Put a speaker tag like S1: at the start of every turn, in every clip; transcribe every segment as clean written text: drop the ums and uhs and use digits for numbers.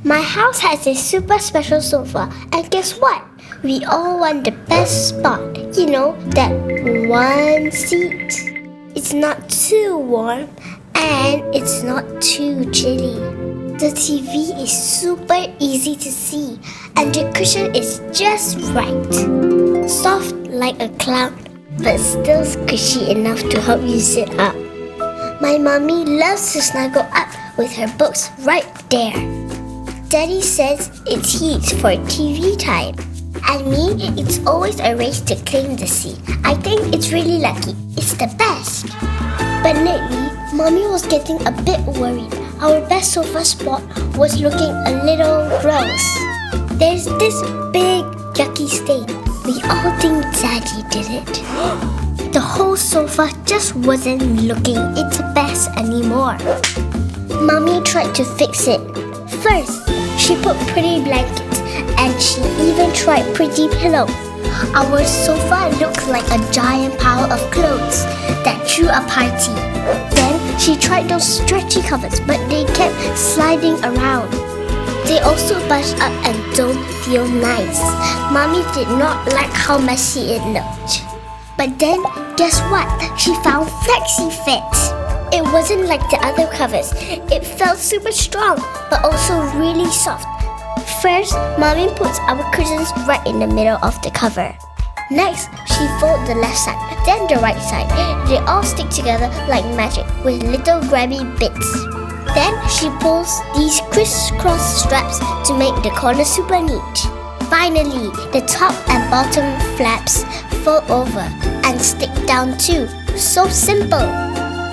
S1: My house has a super special sofa, and guess what? We all want the best spot. You know, that one seat. It's not too warm, and it's not too chilly. The TV is super easy to see, and the cushion is just right. Soft like a cloud, but still squishy enough to help you sit up. My mommy loves to snuggle up with her books right there. Daddy says it's heat for TV time. And me, it's always a race to claim the seat. I think it's really lucky. It's the best. But lately, Mommy was getting a bit worried. Our best sofa spot was looking a little gross. There's this big yucky stain. We all think Daddy did it. The whole sofa just wasn't looking its best anymore. Mommy tried to fix it. First, she put pretty blankets, and she even tried pretty pillows. Our sofa looked like a giant pile of clothes that threw a party. Then she tried those stretchy covers, but they kept sliding around. They also bunched up and don't feel nice. Mommy did not like how messy it looked. But then, guess what? She found FlexiFit. It wasn't like the other covers. It felt super strong, but also really soft. First, Mommy puts our cushions right in the middle of the cover. Next, she folds the left side, then the right side. They all stick together like magic with little grabby bits. Then she pulls these crisscross straps to make the corner super neat. Finally, the top and bottom flaps fold over and stick down too. So simple!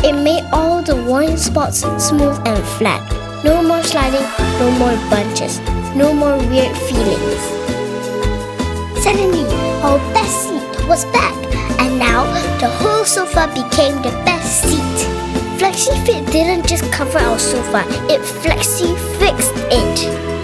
S1: It made all the worn spots smooth and flat. No more sliding, no more bunches, no more weird feelings. Suddenly, our best seat was back, and now the whole sofa became the best seat. FlexiFit didn't just cover our sofa, it FlexiFixed it.